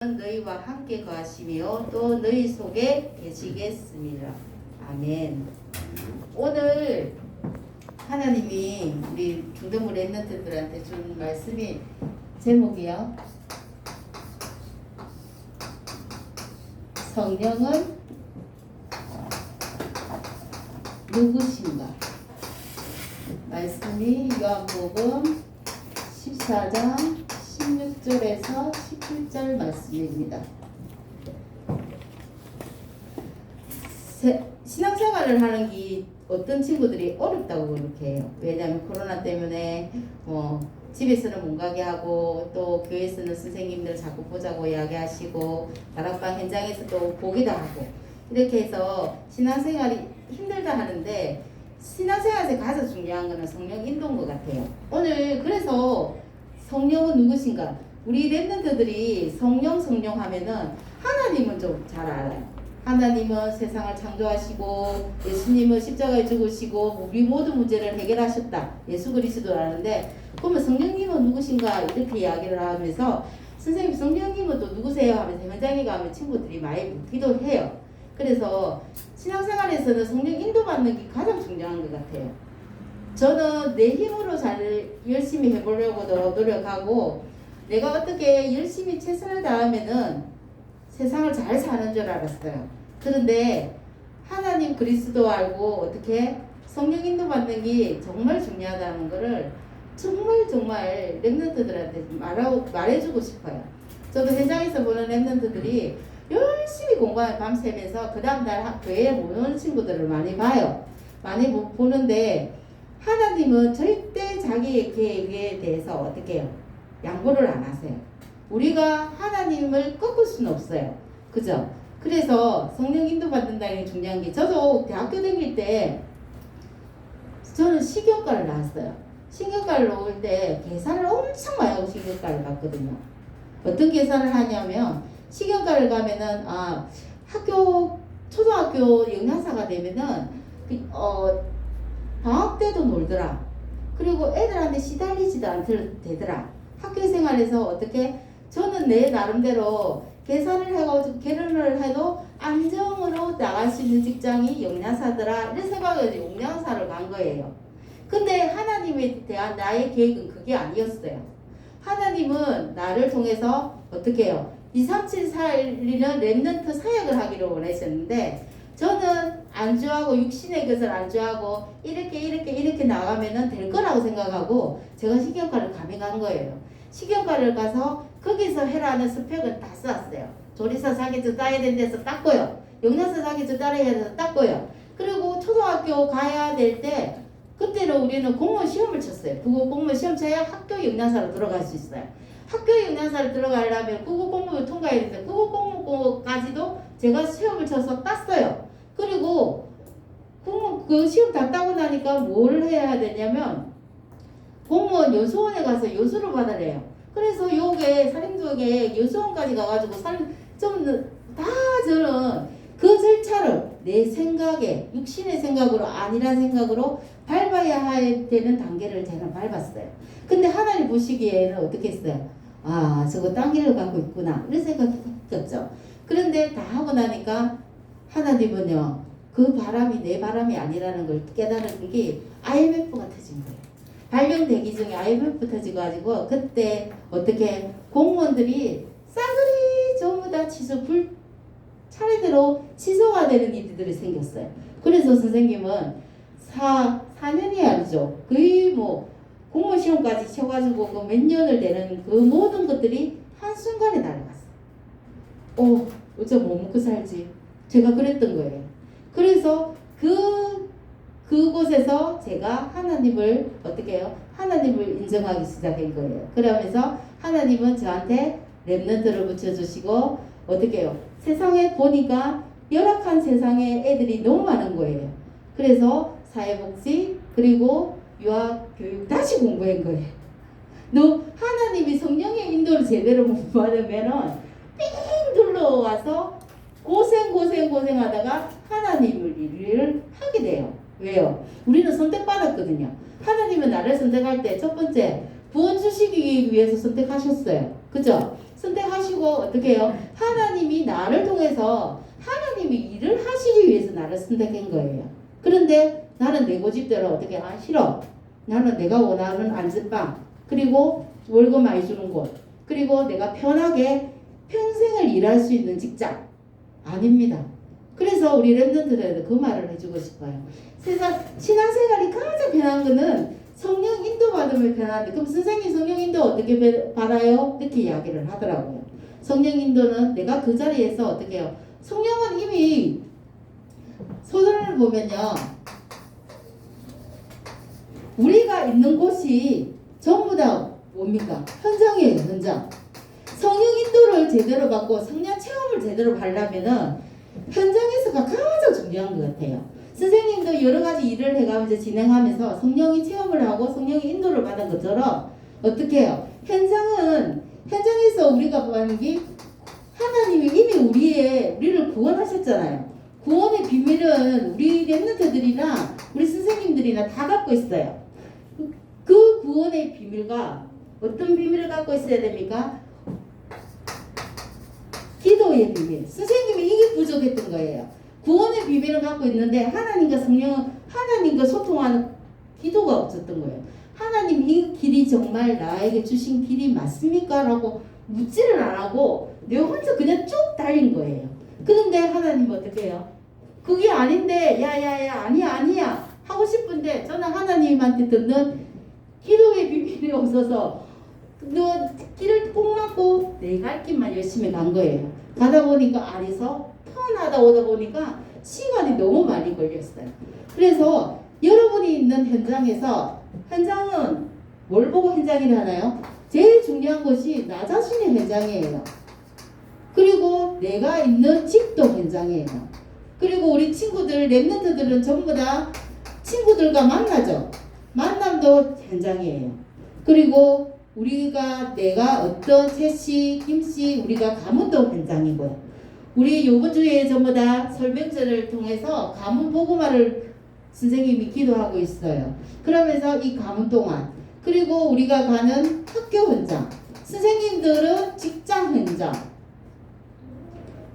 너희와 함께 거하시며 또 너희 속에 계시겠습니다. 아멘. 오늘 하나님이 우리 중등부 랩런트들한테 준 말씀이 제목이요. 성령은 누구신가? 말씀이 요한복음 14장 16절에서 17절 말씀입니다. 신앙생활을 하는 게 어떤 친구들이 어렵다고 그렇게 해요. 왜냐하면 코로나 때문에 집에서는 못 가게 하고 또 교회에서는 선생님들 자꾸 보자고 이야기하시고 다락방 현장에서 또 보기도 하고 이렇게 해서 신앙생활이 힘들다 하는데 신앙생활에서 가장 중요한 것은 성령 인도인 것 같아요. 오늘 그래서 성령은 누구신가? 우리 랩런트들이 성령 하면은 하나님은 좀 잘 알아요. 하나님은 세상을 창조하시고 예수님은 십자가에 죽으시고 우리 모든 문제를 해결하셨다. 예수 그리스도 아는데 그러면 성령님은 누구신가? 이렇게 이야기를 하면서 선생님 성령님은 또 누구세요? 하면서 현장에 가면 친구들이 많이 묻기도 해요. 그래서 신앙생활에서는 성령 인도받는 게 가장 중요한 것 같아요. 저는 내 힘으로 잘 열심히 해보려고 노력하고 내가 어떻게 열심히 최선을 다하면은 세상을 잘 사는 줄 알았어요. 그런데 하나님 그리스도 알고 어떻게 성령 인도 받는 게 정말 중요하다는 거를 정말 랩런트들한테 말해주고 싶어요. 저도 현장에서 보는 랩런트들이 열심히 공부하며 밤새면서 그 다음날 교회에 못 오는 친구들을 많이 봐요. 많이 보는데 하나님은 절대 자기의 계획에 대해서 어떻게 해요? 양보를 안 하세요. 우리가 하나님을 꺾을 수는 없어요. 그죠? 그래서 성령 인도 받는다는 게 중요한 게 저도 대학교 다닐 때 저는 식용과를 나왔어요. 식용과를 나올 때 계산을 엄청 많이 하고 식용과를 갔거든요. 어떤 계산을 하냐면 식용과를 가면은 초등학교 영양사가 되면은 방학 때도 놀더라. 그리고 애들한테 시달리지도 않더라. 학교 생활에서 어떻게 저는 내 나름대로 계산을 해가지고 결혼을 해도 안정으로 나갈 수 있는 직장이 영양사더라 이런 생각을 영양사를 간 거예요. 근데 하나님에 대한 나의 계획은 그게 아니었어요. 하나님은 나를 통해서 어떻게 해요? 237 살리는 랩런트 사역을 하기로 원하셨는데 저는 안주하고 육신의 것을 안주하고 이렇게 나가면은 될 거라고 생각하고 제가 식용과를 감행한 거예요. 식용과를 가서 거기서 해라는 스펙은 다 썼어요. 조리사 자기도 따야 되는 데서 땄고요. 영양사 자기도 따야 되는 데서 땄고요. 그리고 초등학교 가야 될 때 그때는 우리는 공무원 시험을 쳤어요. 그거 공무원 시험 쳐야 학교 영양사로 들어갈 수 있어요. 학교 영양사로 들어가려면 그거 공무원 통과해야 되는데 그거 공무원까지도 제가 시험을 쳐서 땄어요. 그리고 그 시험 다 따고 나니까 뭘 해야 되냐면 공무원 여수원에 가서 여수를 받아내요. 그래서 요게 사림동에 여수원까지 가가지고 저는 그 절차를 내 생각에 육신의 생각으로 아니란 생각으로 밟아야 되는 단계를 제가 밟았어요. 근데 하나님 보시기에는 어떻게 했어요? 저거 딴 길을 가고 있구나 이런 생각했겠죠. 그런데 다 하고 나니까 하나님은요 그 바람이 내 바람이 아니라는 걸 깨달은 게 IMF가 터진 거예요. 발령 대기 중에 IMF 터지가지고 그때 어떻게 공무원들이 싸그리 전부 다 차례대로 취소가 되는 일들이 생겼어요. 그래서 선생님은 4년이 아니죠. 거의 공무원 시험까지 쳐가지고 그 몇 년을 되는 그 모든 것들이 한순간에 날아갔어요. 어쩌 뭐 먹고 살지? 제가 그랬던 거예요. 그래서 그곳에서 제가 하나님을 어떻게 해요? 하나님을 인정하기 시작한 거예요. 그러면서 하나님은 저한테 랩런트를 붙여주시고 어떻게 해요? 세상에 보니까 열악한 세상에 애들이 너무 많은 거예요. 그래서 사회복지 그리고 유아교육 다시 공부한 거예요. 하나님이 성령의 인도를 제대로 못 받으면은 삥 둘러와서 고생하다가 하나님을 일을 하게 돼요. 왜요? 우리는 선택받았거든요. 하나님은 나를 선택할 때 첫 번째 구원 주시기 위해서 선택하셨어요. 그죠? 선택하시고 어떻게 해요? 하나님이 나를 통해서 하나님이 일을 하시기 위해서 나를 선택한 거예요. 그런데 나는 내 고집대로 어떻게 싫어. 나는 내가 원하는 안전빵 그리고 월급 많이 주는 곳 그리고 내가 편하게 평생을 일할 수 있는 직장 아닙니다. 그래서 우리 랩런트들에게 그 말을 해주고 싶어요. 세상 신앙생활이 가장 편한 거는 성령 인도 받으면 편한데 그럼 선생님 성령 인도 어떻게 받아요? 이렇게 이야기를 하더라고요. 성령 인도는 내가 그 자리에서 어떻게 해요? 성령은 이미 소설을 보면요. 우리가 있는 곳이 전부 다 뭡니까? 현장이에요. 현장. 성령 인도를 제대로 받고 성령 체험을 제대로 하려면은 현장에서가 가장 중요한 것 같아요. 선생님도 여러 가지 일을 해가면서 진행하면서 성령이 체험을 하고 성령이 인도를 받은 것처럼 어떻게 해요? 현장에서 우리가 보는 게 하나님이 이미 우리를 구원하셨잖아요. 구원의 비밀은 우리 랩런트들이나 우리 선생님들이나 다 갖고 있어요. 그 구원의 비밀과 어떤 비밀을 갖고 있어야 됩니까? 기도의 비밀. 선생님이 이게 부족했던 거예요. 구원의 비밀을 갖고 있는데 하나님과 소통하는 기도가 없었던 거예요. 하나님 이 길이 정말 나에게 주신 길이 맞습니까? 라고 묻지를 안 하고 내 혼자 그냥 쭉 달린 거예요. 그런데 하나님은 어떻게 해요? 그게 아닌데 야야야 아니야 하고 싶은데 저는 하나님한테 듣는 기도의 비밀이 없어서 너 길을 꼭 막고 내 갈 길만 열심히 간 거예요. 가다 보니까 안에서 편하다 오다 보니까 시간이 너무 많이 걸렸어요. 그래서 여러분이 있는 현장은 뭘 보고 현장이라 하나요? 제일 중요한 것이 나 자신의 현장이에요. 그리고 내가 있는 집도 현장이에요. 그리고 우리 친구들, 랩런트들은 전부 다 친구들과 만나죠. 만남도 현장이에요. 그리고 내가 어떤 채씨, 김씨, 우리가 가문도 현장이고요. 우리 요번 주에 전부 다 설명절을 통해서 가문 복음화를 선생님이 기도하고 있어요. 그러면서 이 가문 동안 그리고 우리가 가는 학교 현장, 선생님들은 직장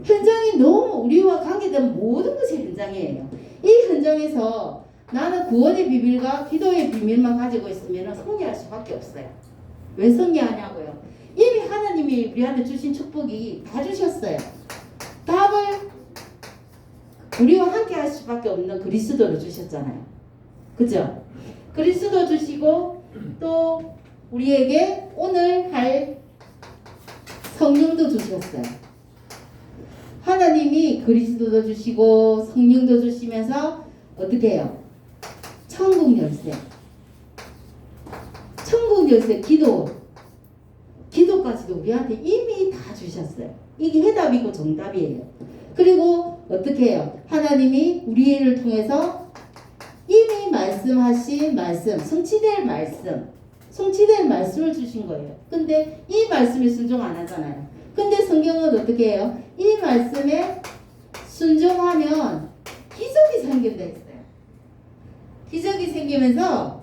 현장이 너무 우리와 관계된 모든 것이 현장이에요. 이 현장에서 나는 구원의 비밀과 기도의 비밀만 가지고 있으면 승리할 수밖에 없어요. 왜 승리하냐고요? 이미 하나님이 우리한테 주신 축복이 다 주셨어요. 답을 우리와 함께 할 수밖에 없는 그리스도를 주셨잖아요. 그죠? 그리스도 주시고 또 우리에게 오늘 할 성령도 주셨어요. 하나님이 그리스도도 주시고 성령도 주시면서 어떻게 해요? 천국 열쇠 기도까지도 우리한테 이미 다 주셨어요. 이게 해답이고 정답이에요. 그리고 어떻게 해요? 하나님이 우리를 통해서 이미 말씀하신 말씀, 성취될 말씀을 주신 거예요. 근데 이 말씀에 순종 안 하잖아요. 근데 성경은 어떻게 해요? 이 말씀에 순종하면 기적이 생긴다 했어요. 기적이 생기면서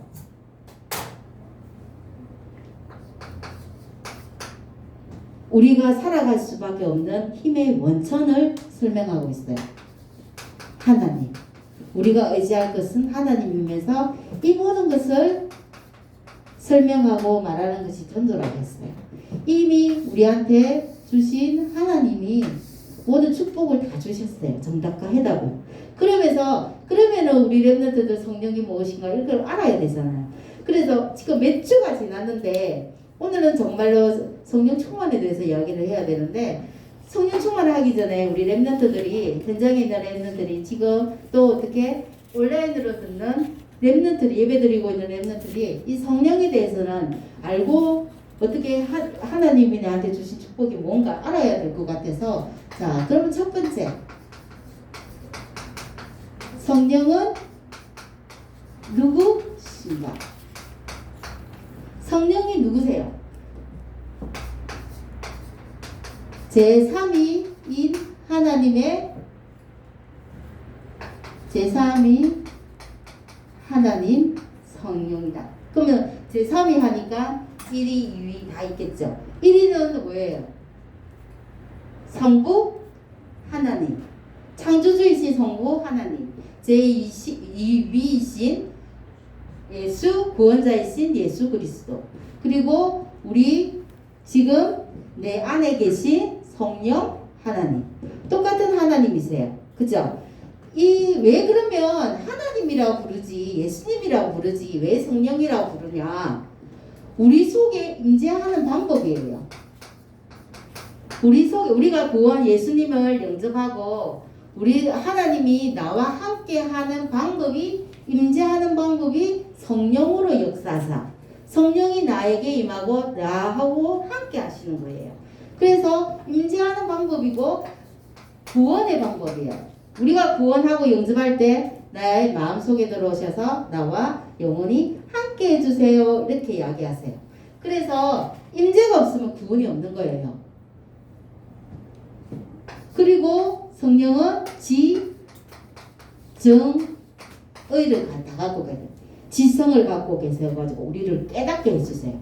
우리가 살아갈 수밖에 없는 힘의 원천을 설명하고 있어요. 하나님. 우리가 의지할 것은 하나님이면서 이 모든 것을 설명하고 말하는 것이 전도라고 했어요. 이미 우리한테 주신 하나님이 모든 축복을 다 주셨어요. 정답과 해답을. 그러면은 우리 랩런트들 성령이 무엇인가 이걸 알아야 되잖아요. 그래서 지금 몇 주가 지났는데 오늘은 정말로 성령 충만에 대해서 이야기를 해야 되는데 성령 충만을 하기 전에 우리 랩런트들이 현장에 있는 랩런트들이 지금 또 어떻게 온라인으로 듣는 랩런트들이 예배드리고 있는 랩런트들이 이 성령에 대해서는 알고 어떻게 하나님이 나한테 주신 축복이 뭔가 알아야 될 것 같아서 자 그러면 첫 번째 성령은 누구신가? 성령이 누구세요? 제3위인 하나님의 제3위 하나님 성령이다. 그러면 제3위 하니까 1위, 2위 다 있겠죠. 1위는 뭐예요? 성부 하나님, 창조주이신 성부 하나님, 제2위이신 예수, 구원자이신 예수 그리스도, 그리고 우리 지금 내 안에 계신 성령 하나님, 똑같은 하나님이세요. 그죠? 왜 그러면 하나님이라고 부르지 예수님이라고 부르지 왜 성령이라고 부르냐? 우리 속에 임재하는 방법이에요. 우리 속에 우리가 구원 예수님을 영접하고 우리 하나님이 나와 함께 하는 방법이 임재하는 방법이 성령으로 역사사, 성령이 나에게 임하고 나하고 함께 하시는 거예요. 그래서 임재하는 방법이고 구원의 방법이에요. 우리가 구원하고 영접할 때 나의 마음속에 들어오셔서 나와 영원히 함께 해주세요 이렇게 이야기하세요. 그래서 임재가 없으면 구원이 없는 거예요. 그리고 성령은 의를 다 갖고 계세요. 지성을 갖고 계셔가지고 우리를 깨닫게 해주세요.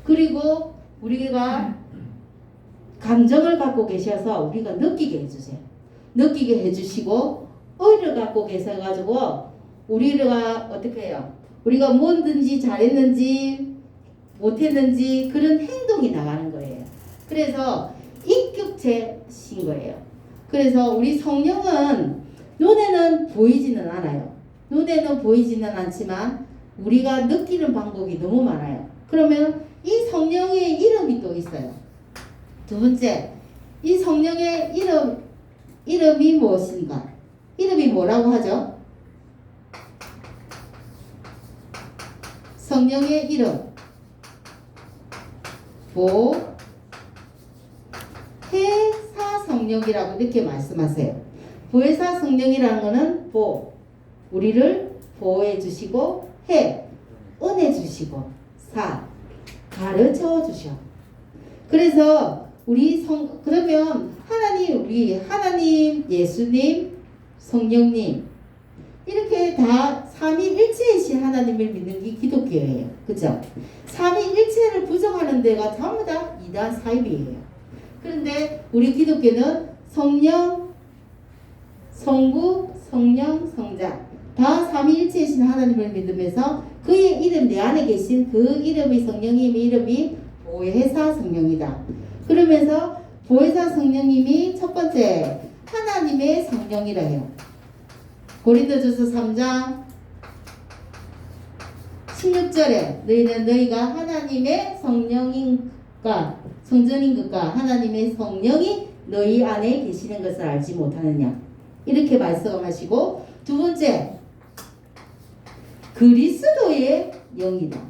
그리고 우리가 감정을 갖고 계셔서 우리가 느끼게 해주세요. 느끼게 해주시고 의를 갖고 계셔가지고 우리가 어떻게 해요? 우리가 뭐든지 잘했는지 못했는지 그런 행동이 나가는 거예요. 그래서 인격체신 거예요. 그래서 우리 성령은 눈에는 보이지는 않아요. 눈에는 보이지는 않지만 우리가 느끼는 방법이 너무 많아요. 그러면 이 성령의 이름이 또 있어요. 두 번째, 이 성령의 이름이 무엇인가? 이름이 뭐라고 하죠? 성령의 이름 보혜사 성령이라고 이렇게 말씀하세요. 보혜사 성령이라는 것은 우리를 보호해 주시고, 은혜 주시고, 가르쳐 주셔. 그래서 그러면 하나님, 예수님, 성령님 이렇게 다 삼위일체이신 하나님을 믿는 게 기독교예요. 그죠? 삼위일체를 부정하는 데가 전부 다 이단 사입이에요. 그런데 우리 기독교는 성령, 성부, 성령, 성자 다 삼위일체이신 하나님을 믿으면서 그의 이름 내 안에 계신 그 이름이 성령님의 이름이 보혜사 성령이다. 그러면서 보혜사 성령님이 첫 번째 하나님의 성령이라 해요. 고린도전서 3장 16절에 너희가 하나님의 성전인 것과 하나님의 성령이 너희 안에 계시는 것을 알지 못하느냐 이렇게 말씀하시고, 두 번째 그리스도의 영이다.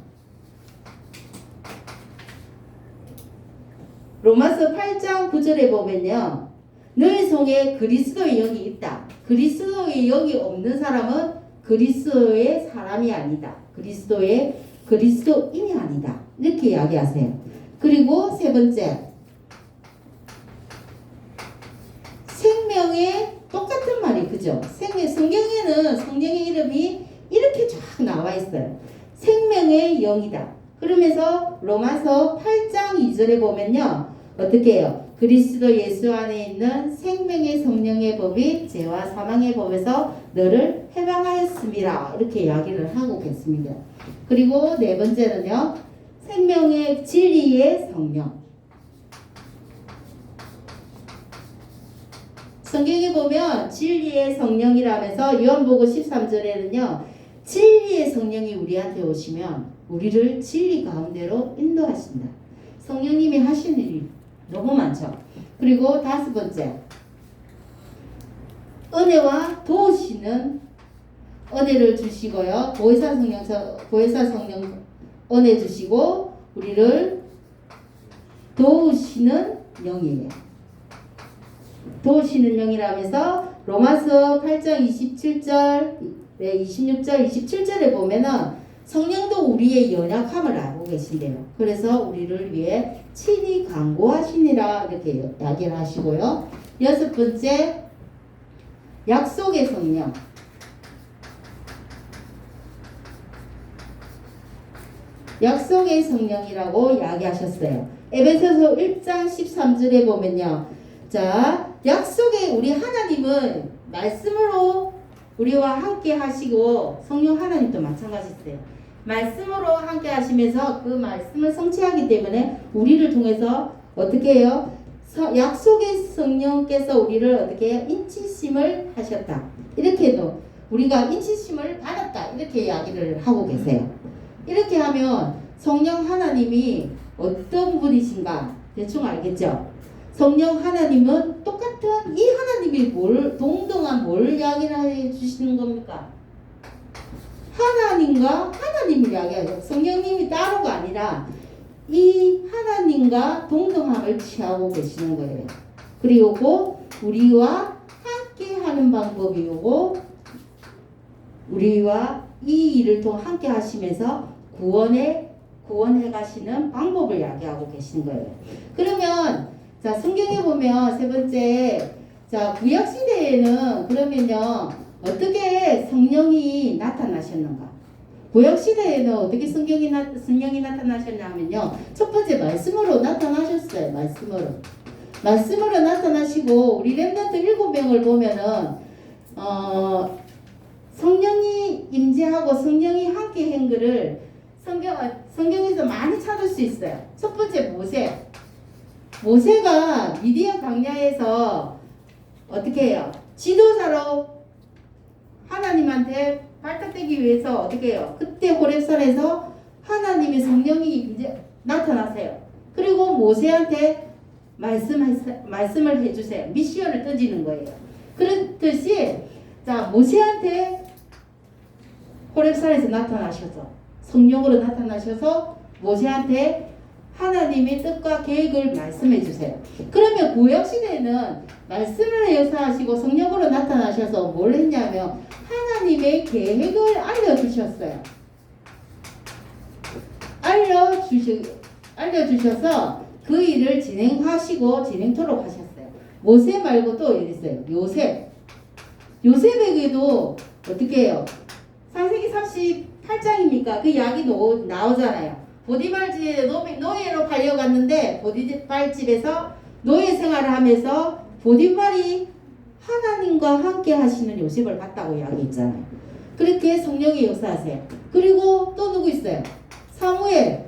로마서 8장 9절에 보면요, 너희 속에 그리스도의 영이 있다. 그리스도의 영이 없는 사람은 그리스도의 사람이 아니다. 그리스도인이 아니다. 이렇게 이야기하세요. 그리고 세 번째, 생명의 똑같은 말이 그죠? 성경에는 성령의 이름이 이렇게 쫙 나와 있어요. 생명의 영이다. 그러면서 로마서 8장 2절에 보면요, 어떻게 해요? 그리스도 예수 안에 있는 생명의 성령의 법이 죄와 사망의 법에서 너를 해방하였습니다. 이렇게 이야기를 하고 계십니다. 그리고 네 번째는요, 생명의 진리의 성령. 성경에 보면 진리의 성령이라면서 요한복음 13절에는요, 진리의 성령이 우리한테 오시면 우리를 진리 가운데로 인도하신다. 성령님이 하시는 일이 너무 많죠. 그리고 다섯 번째, 은혜와 도우시는 은혜를 주시고요. 보혜사 성령 은혜 주시고 우리를 도우시는 영이에요. 도우시는 영이라면서 로마서 8장 27절, 26절, 27절에 보면은 성령도 우리의 연약함을 알고 계신대요. 그래서 우리를 위해 친히 간구하시니라 이렇게 이야기를 하시고요. 여섯 번째, 약속의 성령. 약속의 성령이라고 이야기하셨어요. 에베소서 1장 13절에 보면요, 자, 약속의 우리 하나님은 말씀으로 우리와 함께 하시고 성령 하나님도 마찬가지세요. 말씀으로 함께 하시면서 그 말씀을 성취하기 때문에 우리를 통해서 어떻게 해요? 약속의 성령께서 우리를 어떻게 해요? 인치심을 하셨다. 이렇게도 우리가 인치심을 받았다. 이렇게 이야기를 하고 계세요. 이렇게 하면 성령 하나님이 어떤 분이신가 대충 알겠죠? 성령 하나님은 똑같은 이 하나님이 동등한 뭘 이야기를 해주시는 겁니까? 하나님과 하나님을 이야기하죠. 성령님이 따로가 아니라 이 하나님과 동등함을 취하고 계시는 거예요. 그리고 우리와 함께 하는 방법이고 우리와 이 일을 통해 함께 하시면서 구원해 가시는 방법을 이야기하고 계신 거예요. 그러면 자, 성경에 보면 세 번째, 자, 구약 시대에는 그러면요 어떻게 성령이 나타나셨는가? 구약 시대에는 어떻게 성령이 나타나셨냐면요, 첫 번째 말씀으로 나타나셨어요. 말씀으로 나타나시고 우리 렘넌트 7명을 보면은 성령이 임재하고 성령이 함께 한 것을 성경에서 많이 찾을 수 있어요. 첫 번째 모세가 미디안 광야에서 어떻게 해요? 지도자로 하나님한테 발탁되기 위해서 어떻게 해요? 그때 호렙산에서 하나님의 성령이 이제 나타나세요. 그리고 모세한테 말씀을 해주세요. 미션을 던지는 거예요. 그렇듯이 자, 모세한테 호렙산에서 나타나셔서 성령으로 나타나셔서 모세한테 하나님의 뜻과 계획을 말씀해 주세요. 그러면 구약시대에는 말씀을 역사하시고 성령으로 나타나셔서 뭘 했냐면 하나님의 계획을 알려주셨어요. 알려주셔서 그 일을 진행하시고 진행토록 하셨어요. 모세 말고 또 있어요. 요셉에게도 어떻게 해요? 창세기 38장입니까? 그 이야기 나오잖아요. 보디발 집에 노예로 팔려갔는데 보디발 집에서 노예 생활을 하면서 보디발이 하나님과 함께 하시는 요셉을 봤다고 이야기했잖아요. 그렇게 성령이 역사하세요. 그리고 또 누구 있어요? 사무엘.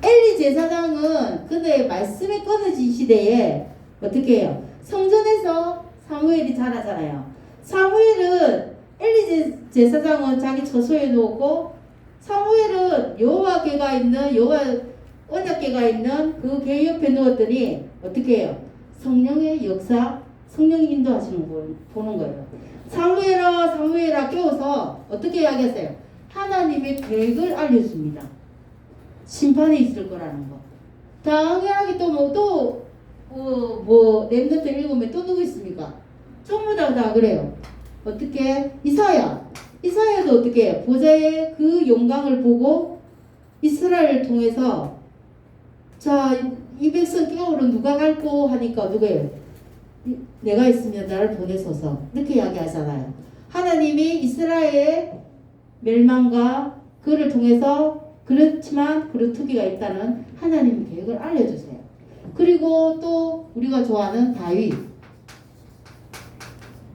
엘리 제사장은 근데 말씀이 끊어진 시대에 어떻게 해요? 성전에서 사무엘이 자라잖아요. 사무엘은 엘리 제사장은 자기 처소에 놓고 사무엘은 여호와께가 있는 여호와 언약궤가 있는 그 궤 옆에 누웠더니 어떻게 해요? 성령의 역사, 성령이 인도하시는 걸 보는 거예요. 사무엘아 깨워서 어떻게 이야기했어요? 하나님의 계획을 알려줍니다. 심판이 있을 거라는 거. 당연하게 렘넌트 7명 또 누구 있습니까? 전부 다 그래요. 어떻게? 이사야도 어떻게 해요? 보좌의 그 영광을 보고 이스라엘을 통해서 자, 이 백성 깨우러 누가 갈고 하니까 누구예요? 내가 있으면 나를 보내소서. 이렇게 이야기하잖아요. 하나님이 이스라엘의 멸망과 그를 통해서 그렇지만 그루터기가 있다는 하나님의 계획을 알려주세요. 그리고 또 우리가 좋아하는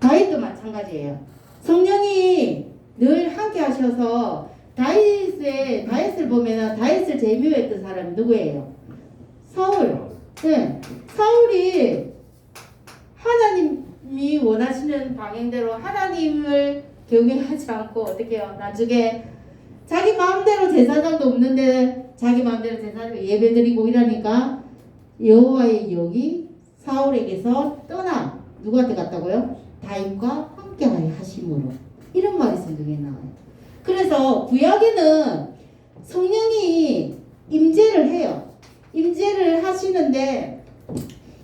다윗도 마찬가지예요. 성령이 늘 함께 하셔서 다윗을 보면은 다윗을 제미했던 사람이 누구예요? 사울. 네. 사울이 하나님이 원하시는 방향대로 하나님을 경외하지 않고 어떻게 해요? 나중에 자기 마음대로 제사장도 없는데 자기 마음대로 제사장 예배드리고 이러니까 여호와의 영이 사울에게서 떠나 누구한테 갔다고요? 다윗과 함께 하심으로. 이런 말이 성경에 나와요. 그래서 구약에는 성령이 임재를 해요. 임재를 하시는데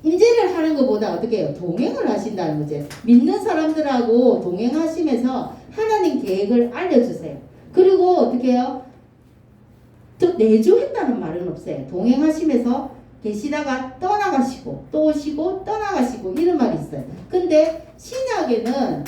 임재를 하는 것보다 어떻게 해요? 동행을 하신다는 거죠. 믿는 사람들하고 동행하시면서 하나님 계획을 알려주세요. 그리고 어떻게 해요? 또 내주했다는 말은 없어요. 동행하시면서 계시다가 떠나가시고 또 오시고 떠나가시고 이런 말이 있어요. 근데 신약에는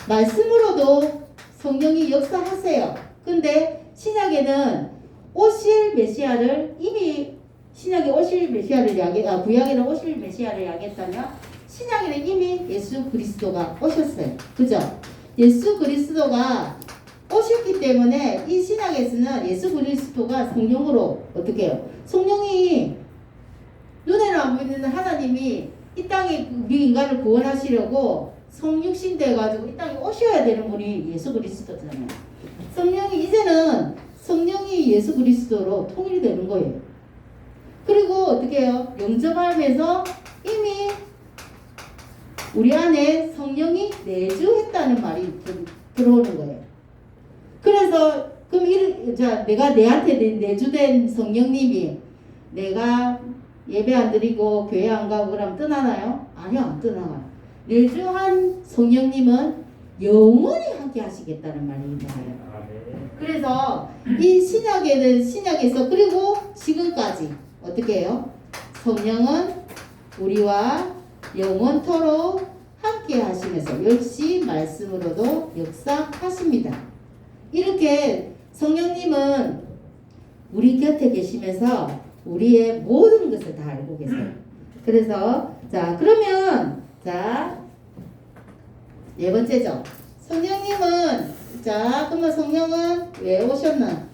말씀으로도 성령이 역사하세요. 근데 신약에는 오실 메시아를 이미 신약에 오실 메시아를 구약에는 오실 메시아를 이야기했다면 신약에는 이미 예수 그리스도가 오셨어요. 그죠? 예수 그리스도가 오셨기 때문에 이 신약에서는 예수 그리스도가 성령으로 어떻게 해요? 성령이 눈에는 안 보이는 하나님이 이 땅에 우리 인간을 구원하시려고 성육신 돼가지고 이 땅에 오셔야 되는 분이 예수 그리스도잖아요. 이제는 성령이 예수 그리스도로 통일이 되는 거예요. 그리고 어떻게 해요? 영접하면서 이미 우리 안에 성령이 내주했다는 말이 들어오는 거예요. 그래서 그럼 내가 내한테 내주된 성령님이 내가 예배 안 드리고 교회 안 가고 그러면 떠나나요? 아니요, 안 떠나요. 내주한 성령님은 영원히 함께 하시겠다는 말입니다. 그래서 이 신약에서 그리고 지금까지 어떻게 해요? 성령은 우리와 영원토록 함께 하시면서 역시 말씀으로도 역사하십니다. 이렇게 성령님은 우리 곁에 계시면서 우리의 모든 것을 다 알고 계세요. 그래서 그러면 네 번째죠. 그러면 성령은 왜 오셨나?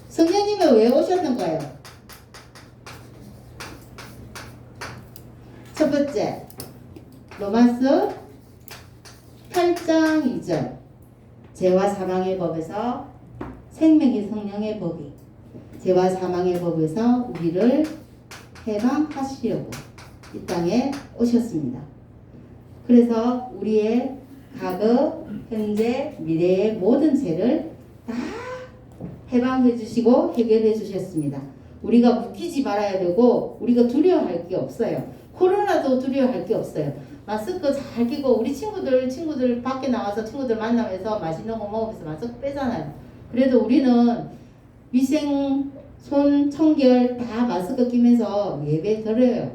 성령님은 왜 오셨는가요? 첫 번째, 로마서 8장 2절. 죄와 사망의 법에서 생명의 성령의 법이 죄와 사망의 법에서 우리를 해방하시려고 이 땅에 오셨습니다. 그래서 우리의 과거, 현재, 미래의 모든 죄를 다 해방해 주시고 해결해 주셨습니다. 우리가 묶이지 말아야 되고 우리가 두려워할 게 없어요. 코로나도 두려워할 게 없어요. 마스크 잘 끼고 우리 친구들 밖에 나와서 친구들 만나면서 맛있는 거 먹으면서 마스크 빼잖아요. 그래도 우리는 위생, 손, 청결 다 마스크 끼면서 예배 드려요.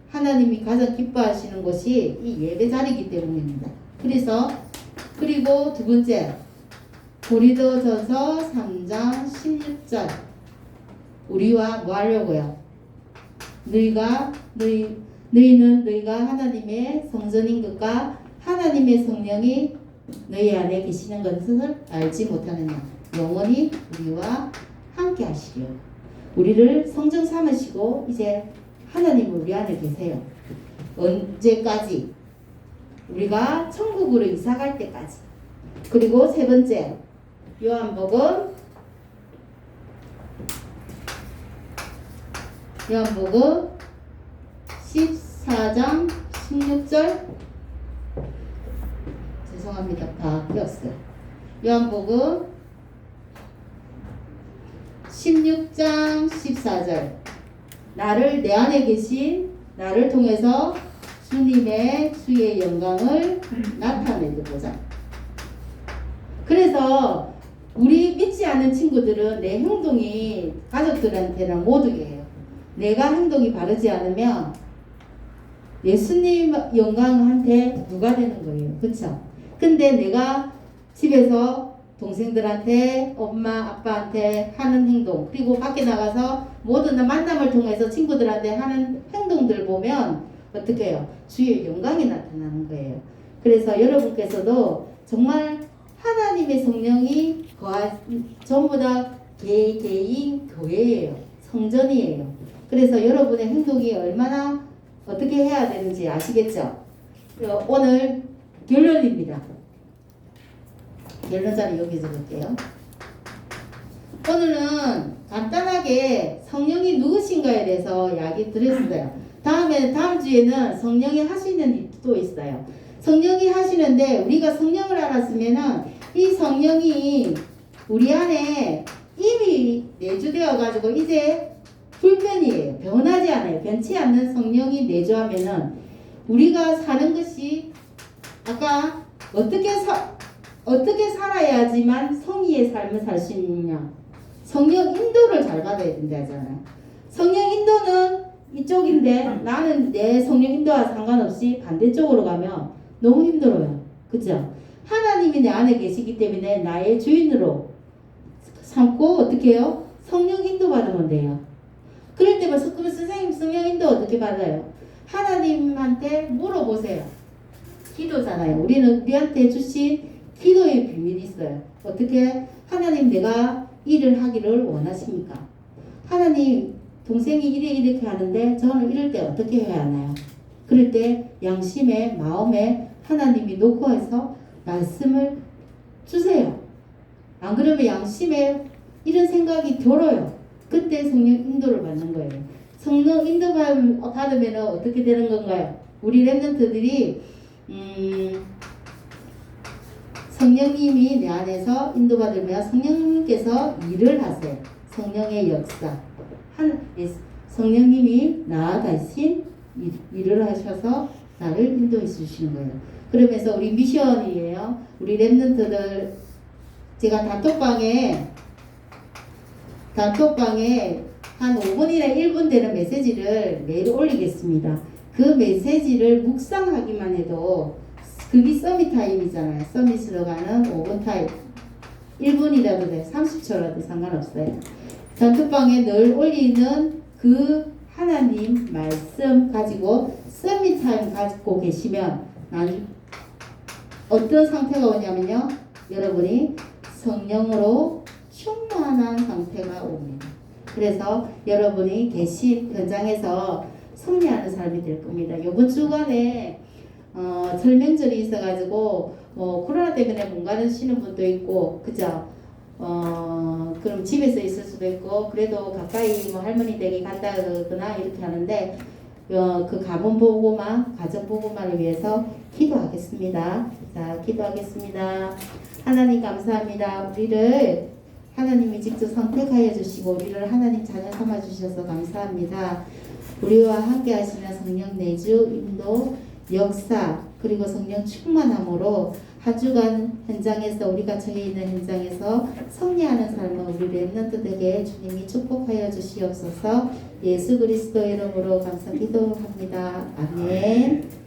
하나님이 가장 기뻐하시는 것이 이 예배 자리이기 때문입니다. 그리고 두 번째, 고린도전서 3장 16절. 우리와 뭐 하려고요? 너희는 너희가 하나님의 성전인 것과 하나님의 성령이 너희 안에 계시는 것을 알지 못하느냐. 영원히 우리와 함께 하시려. 우리를 성전 삼으시고 이제 하나님은 우리 안에 계세요. 언제까지? 우리가 천국으로 이사갈 때까지. 그리고 세 번째, 요한복음 14장 16절. 죄송합니다. 다 띄었어요. 요한복음 16장 14절. 내 안에 계신 나를 통해서 주의 영광을 나타내보자. 그래서 우리 믿지 않는 친구들은 내 행동이 가족들한테는 못 오게 해요. 내가 행동이 바르지 않으면 예수님 영광한테 누가 되는 거예요. 그쵸? 근데 내가 집에서 동생들한테, 엄마, 아빠한테 하는 행동, 그리고 밖에 나가서 모든 만남을 통해서 친구들한테 하는 행동들 보면 어떻게 해요? 주의 영광이 나타나는 거예요. 그래서 여러분께서도 정말 하나님의 성령이 전부 다 개인 교회예요. 성전이에요. 그래서 여러분의 행동이 얼마나 어떻게 해야 되는지 아시겠죠? 오늘 결론입니다. 결론자를 여기 적을게요. 오늘은 간단하게 성령이 누구신가에 대해서 이야기 드렸어요. 다음 주에는 성령이 하시는 일이 또 있어요. 성령이 하시는데 우리가 성령을 알았으면은 이 성령이 우리 안에 이미 내주되어 가지고 이제 불변이에요. 변하지 않아요. 변치 않는 성령이 내주하면은 우리가 사는 것이 아까 어떻게 살아야지만 성의의 삶을 살 수 있느냐. 성령 인도를 잘 받아야 된다 하잖아요. 성령 인도는 이쪽인데 나는 내 성령 인도와 상관없이 반대쪽으로 가면 너무 힘들어요. 그죠? 하나님이 내 안에 계시기 때문에 나의 주인으로 삼고 어떻게 해요? 성령 인도 받으면 돼요. 그럴 때만 그러면 선생님 성령 인도 어떻게 받아요? 하나님한테 물어보세요. 기도잖아요. 우리는 우리한테 주신 기도의 비밀이 있어요. 어떻게? 하나님 내가 일을 하기를 원하십니까? 하나님 동생이 이렇게 하는데 저는 이럴 때 어떻게 해야 하나요? 그럴 때 양심에 마음에 하나님이 놓고 해서 말씀을 주세요. 안 그러면 양심에 이런 생각이 들어요. 그때 성령 인도를 받는 거예요. 성령 인도 받으면 어떻게 되는 건가요? 우리 랩런트들이 성령님이 내 안에서 인도받으면 성령님께서 일을 하세요. 성령의 역사. 성령님이 나 대신 일을 하셔서 나를 인도해 주시는 거예요. 그러면서 우리 미션이에요. 우리 랩런트들 제가 단톡방에 한 5분이나 1분 되는 메시지를 매일 올리겠습니다. 그 메시지를 묵상하기만 해도 그게 서밋 타임이잖아요. 서밋으로 가는 5분 타임. 1분이라도 돼. 30초라도 상관없어요. 단톡방에 늘 올리는 그 하나님 말씀 가지고 서밋 타임 가지고 계시면 어떤 상태가 오냐면요. 여러분이 성령으로 충만한 상태가 옵니다. 그래서 여러분이 계신 현장에서 승리하는 사람이 될 겁니다. 이번 주간에 설명절이 있어가지고 코로나 때문에 못 가시는 분도 있고 그죠? 그럼 집에서 있을 수도 있고 그래도 가까이 뭐 할머니 댁에 간다거나 이렇게 하는데 그 가문 보고만 가정 보고만을 위해서 기도하겠습니다. 자, 기도하겠습니다. 하나님 감사합니다. 우리를 하나님이 직접 선택하여 주시고 우리를 하나님 자녀 삼아 주셔서 감사합니다. 우리와 함께 하시는 성령 내주 인도 역사 그리고 성령 충만함으로 한 주간 현장에서 우리가 처해 있는 현장에서 승리하는 삶을 우리 렘넌트들에게 주님이 축복하여 주시옵소서. 예수 그리스도 이름으로 감사 기도합니다. 아멘.